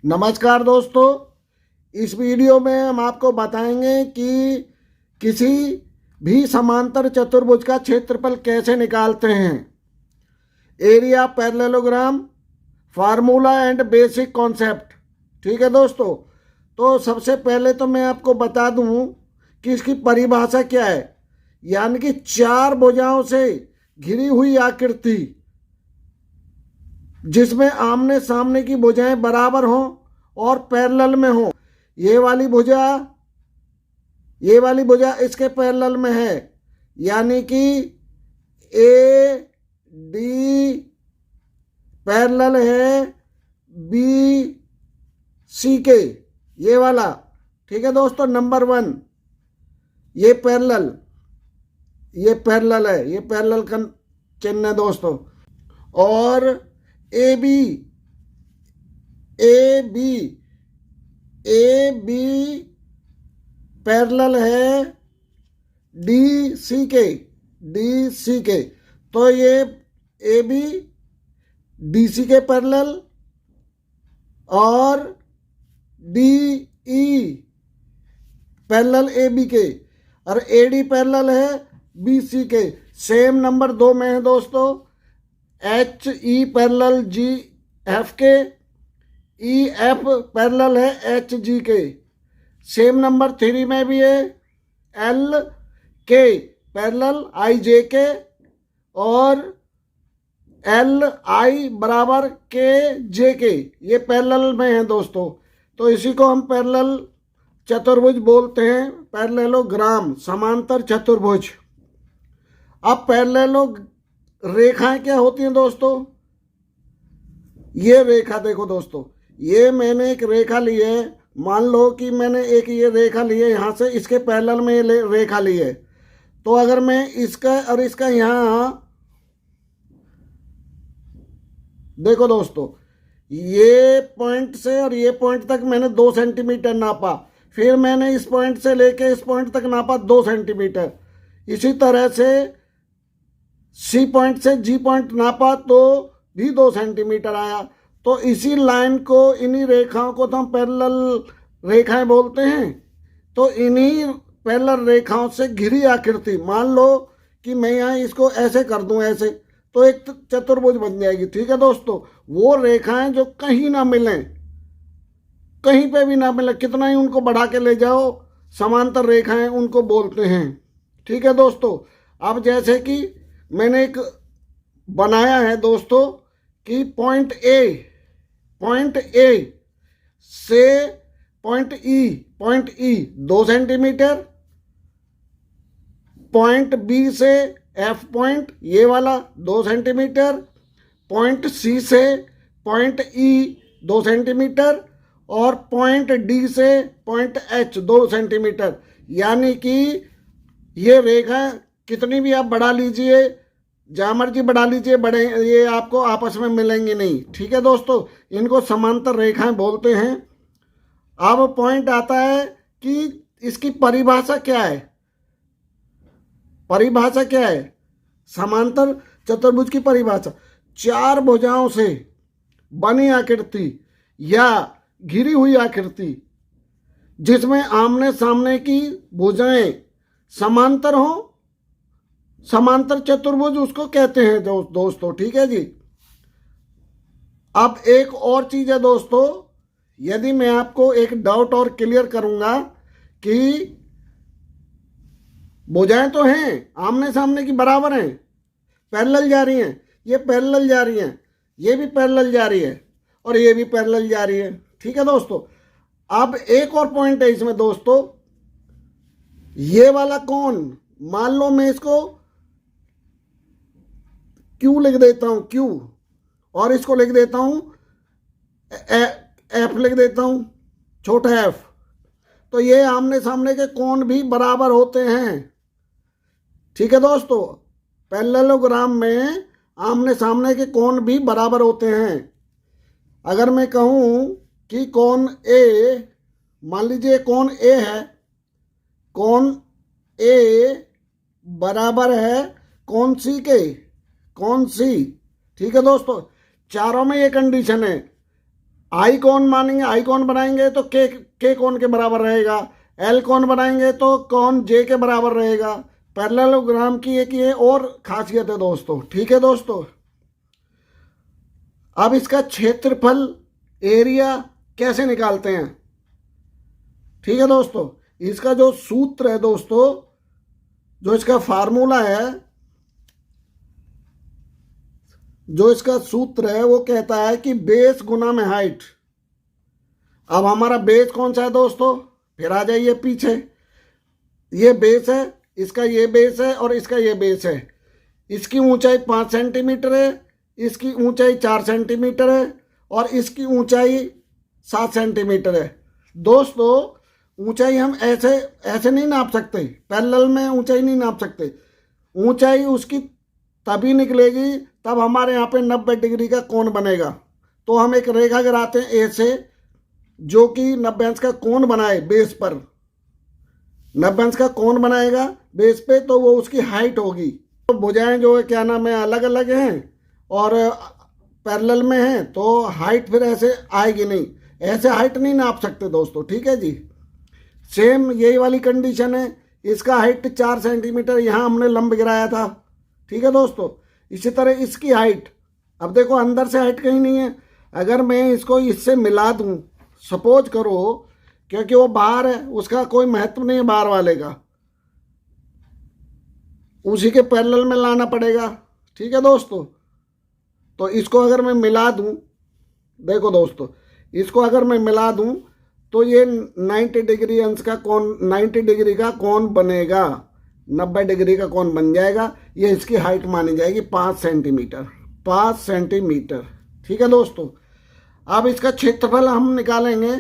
नमस्कार दोस्तों, इस वीडियो में हम आपको बताएंगे कि किसी भी समांतर चतुर्भुज का क्षेत्रफल कैसे निकालते हैं। Area, parallelogram, formula and basic concept. ठीक है दोस्तों, तो सबसे पहले तो मैं आपको बता दूं कि इसकी परिभाषा क्या है। यानी कि चार भुजाओं से घिरी हुई आकृति जिसमें आमने सामने की भुजाएं बराबर हों और पैरेलल में हों। ये वाली भुजा इसके पैरेलल में है, यानी कि ए डी पैरेलल है बी सी के, ये वाला। ठीक है दोस्तों, नंबर 1 ये पैरेलल है, ये पैरेलल का चिन्ह है दोस्तों। और ए बी पैरेलल है डी सी के। तो ये ए बी डी सी के पैरेलल और D E parallel A B के, और ए डी पैरेलल है बी सी के। सेम नंबर 2 में है दोस्तों, H E parallel G F के, ई एफ पैरेलल है एच जी के। सेम नंबर 3 में भी है, एल के पैरेलल आई जे के, और एल आई बराबर के जे के, ये पैरेलल में है दोस्तों। तो इसी को हम पैरेलल चतुर्भुज बोलते हैं, पैरेललोग्राम, समांतर चतुर्भुज। अब पैरेललो रेखाएं क्या होती हैं दोस्तों? ये रेखा देखो दोस्तों, ये मैंने एक रेखा ली है। मान लो कि मैंने एक ये रेखा ली है, यहाँ से इसके पैरेलल में ये रेखा ली है। तो अगर मैं इसका और इसका यहाँ देखो दोस्तों, ये पॉइंट से और ये पॉइंट तक मैंने 2 सेंटीमीटर नापा, फिर मैंने इस पॉइंट से लेके इस पॉइंट तक नापा 2 सेंटीमीटर। इसी तरह से सी पॉइंट से जी पॉइंट नापा तो भी 2 सेंटीमीटर आया। तो इसी लाइन को, इन्हीं रेखाओं को तो हम पैरेलल रेखाएं बोलते हैं। तो इन्हीं पैरेलल रेखाओं से घिरी आकृति, मान लो कि मैं यहाँ इसको ऐसे कर दूं, ऐसे, तो एक चतुर्भुज बन जाएगी। ठीक है दोस्तों, वो रेखाएं जो कहीं ना मिलें, कहीं पे भी ना मिले, कितना ही उनको बढ़ा के ले जाओ, समांतर रेखाएं उनको बोलते हैं। ठीक है दोस्तों, अब जैसे कि मैंने एक बनाया है दोस्तों कि पॉइंट ए से point E 2 centimetre, point B से एफ पॉइंट, ये वाला 2 सेंटीमीटर, पॉइंट सी से पॉइंट ई 2 सेंटीमीटर, और पॉइंट डी से पॉइंट एच 2 सेंटीमीटर। यानी कि ये रेखा कितनी भी आप बढ़ा लीजिए, जहाँ मर्जी बढ़ा लीजिए, बड़े ये आपको आपस में मिलेंगे नहीं। ठीक है दोस्तों, इनको समांतर रेखाएं बोलते हैं। अब पॉइंट आता है कि इसकी परिभाषा क्या है। समांतर चतुर्भुज की परिभाषा, 4 भुजाओं से बनी आकृति या घिरी हुई आकृति जिसमें आमने सामने की भुजाएं समांतर हों, समांतर चतुर्भुज उसको कहते हैं दोस्तों। ठीक है जी। अब एक और चीज है दोस्तों, यदि मैं आपको एक डाउट और क्लियर करूंगा कि भुजाएं तो हैं, आमने सामने की बराबर हैं, पैरेलल जा रही हैं, ये पैरेलल जा रही हैं, ये भी पैरेलल जा रही है, और ये भी पैरेलल जा रही है। ठीक है दोस्तों, अब एक और पॉइंट है इसमें दोस्तों, ये वाला कोण, मान लो मैं इसको क्यू लिख देता हूं, क्यू, और इसको लिख देता हूं एफ, लिख देता हूं, छोटा एफ। तो ये आमने सामने के कोण भी बराबर होते हैं। ठीक है दोस्तों, पैरेललोग्राम में आमने सामने के कोण भी बराबर होते हैं। अगर मैं कहूं कि कोण ए, मान लीजिए कोण ए है, कोण ए बराबर है कोण सी के, ठीक है दोस्तों, चारों में ये कंडीशन है। आई कौन मानेंगे, आई कौन बनाएंगे तो के कौन के बराबर रहेगा, एल कौन बनाएंगे तो कौन जे के बराबर रहेगा। पैरेललोग्राम की एक ये और खासियत है दोस्तों, ठीक है दोस्तों। अब इसका क्षेत्रफल एरिया कैसे निकालते हैं, ठीक है दोस्तों। इसका जो सूत्र है दोस्तों, जो इसका फार्मूला है, जो इसका सूत्र है वो कहता है कि बेस गुना में हाइट। अब हमारा बेस कौन सा है दोस्तों, फिर आ जाइए पीछे, ये बेस है, इसका ये बेस है और इसका ये बेस है। इसकी ऊंचाई 5 सेंटीमीटर है, इसकी ऊंचाई 4 सेंटीमीटर है और इसकी ऊंचाई 7 सेंटीमीटर है। दोस्तों ऊंचाई हम ऐसे ऐसे नहीं नाप सकते, पैरेलल में ऊंचाई नहीं नाप सकते। ऊंचाई उसकी तभी निकलेगी तब हमारे यहाँ पे 90 डिग्री का कोण बनेगा। तो हम एक रेखा गिराते हैं ए से, जो कि 90 अंश का कोण बनाए बेस पर, 90 अंश का कोण बनाएगा बेस पे, तो वो उसकी हाइट होगी। तो भुजाएं जो है क्या नाम है अलग अलग हैं और पैरेलल में हैं, तो हाइट फिर ऐसे आएगी नहीं, ऐसे हाइट नहीं नाप सकते दोस्तों, ठीक है जी। सेम यही वाली कंडीशन है, इसका हाइट 4 सेंटीमीटर यहाँ हमने लंब गिराया था, ठीक है दोस्तों। इसी तरह इसकी हाइट, अब देखो अंदर से हाइट कहीं नहीं है, अगर मैं इसको इससे मिला दूं, सपोज करो, क्योंकि वो बाहर है उसका कोई महत्व नहीं है बाहर वाले का, उसी के पैरेलल में लाना पड़ेगा, ठीक है दोस्तों। तो इसको अगर मैं मिला दूं, देखो दोस्तों इसको अगर मैं मिला दूं तो ये 90 डिग्री अंश का कोण, 90 डिग्री का कोण बनेगा, 90 डिग्री का कोण बन जाएगा। ये इसकी हाइट मानी जाएगी 5 सेंटीमीटर, 5 सेंटीमीटर, ठीक है दोस्तों। अब इसका क्षेत्रफल हम निकालेंगे,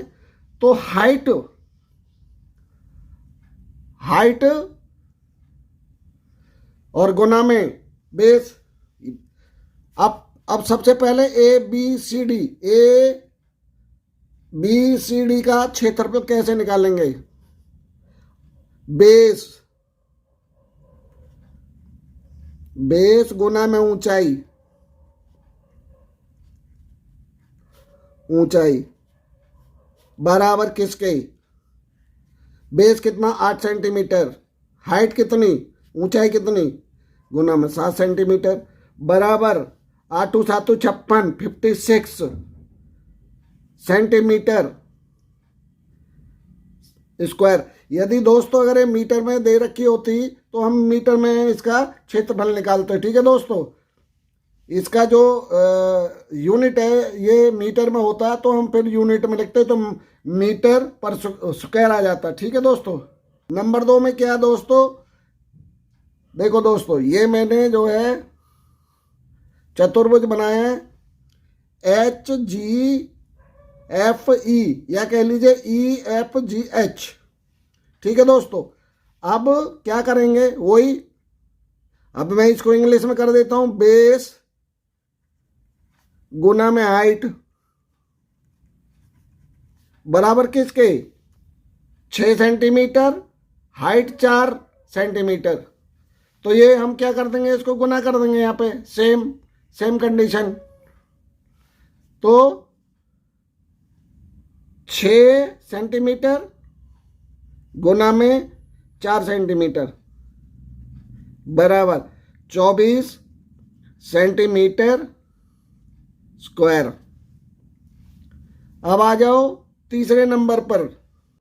तो हाइट और गुना में बेस। अब सबसे पहले ए बी सी डी का क्षेत्रफल कैसे निकालेंगे, बेस गुना में ऊंचाई बराबर किसके, बेस कितना 8 सेंटीमीटर, हाइट कितनी, ऊंचाई कितनी, गुना में 7 सेंटीमीटर, बराबर 8 7 56 56 सेंटीमीटर स्क्वायर। यदि दोस्तों अगर ये मीटर में दे रखी होती तो हम मीटर में इसका क्षेत्रफल निकालते, ठीक है दोस्तों। इसका जो यूनिट है ये मीटर में होता है, तो हम फिर यूनिट में लिखते तो मीटर पर स्क्वायर आ जाता, ठीक है दोस्तों। नंबर 2 में क्या दोस्तों, देखो दोस्तों ये मैंने जो है चतुर्भुज बनाया है, HGFE या कह लीजिए EFGH, ठीक है दोस्तों। अब क्या करेंगे, वही अब मैं इसको इंग्लिश में कर देता हूं, बेस गुना में हाइट बराबर किसके, 6 सेंटीमीटर, हाइट 4 सेंटीमीटर। तो ये हम क्या कर देंगे, इसको गुना कर देंगे, यहाँ पे सेम कंडीशन। तो 6 सेंटीमीटर गुना में 4 सेंटीमीटर बराबर 24 सेंटीमीटर स्क्वायर। अब आ जाओ तीसरे नंबर पर,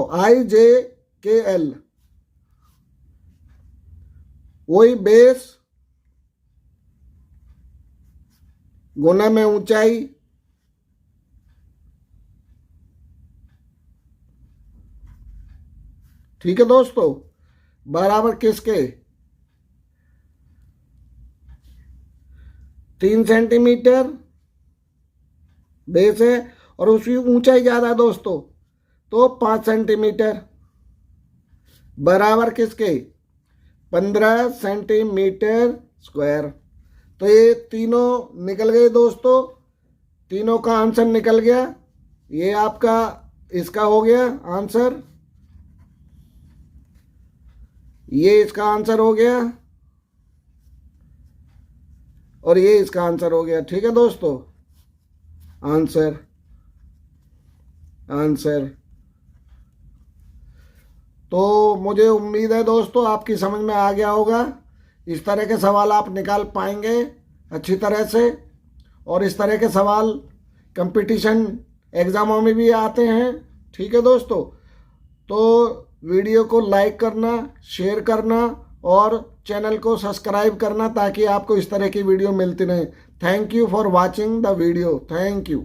IJKL, वही बेस गुना में ऊंचाई ठीक है दोस्तों, बराबर किसके, 3 सेंटीमीटर बेस है और उसकी ऊंचाई ज़्यादा है दोस्तों, तो 5 सेंटीमीटर बराबर किसके, 15 सेंटीमीटर स्क्वायर। तो ये तीनों निकल गए दोस्तों, तीनों का आंसर निकल गया। ये आपका इसका हो गया आंसर, ये इसका आंसर हो गया और ये इसका आंसर हो गया, ठीक है दोस्तों, आंसर। आंसर। तो मुझे उम्मीद है दोस्तों आपकी समझ में आ गया होगा। इस तरह के सवाल आप निकाल पाएंगे अच्छी तरह से, और इस तरह के सवाल कंपटीशन एग्ज़ामों में भी आते हैं। ठीक है दोस्तों, तो वीडियो को लाइक करना, शेयर करना और चैनल को सब्सक्राइब करना ताकि आपको इस तरह की वीडियो मिलती रहे। Thank you for watching the video. Thank you.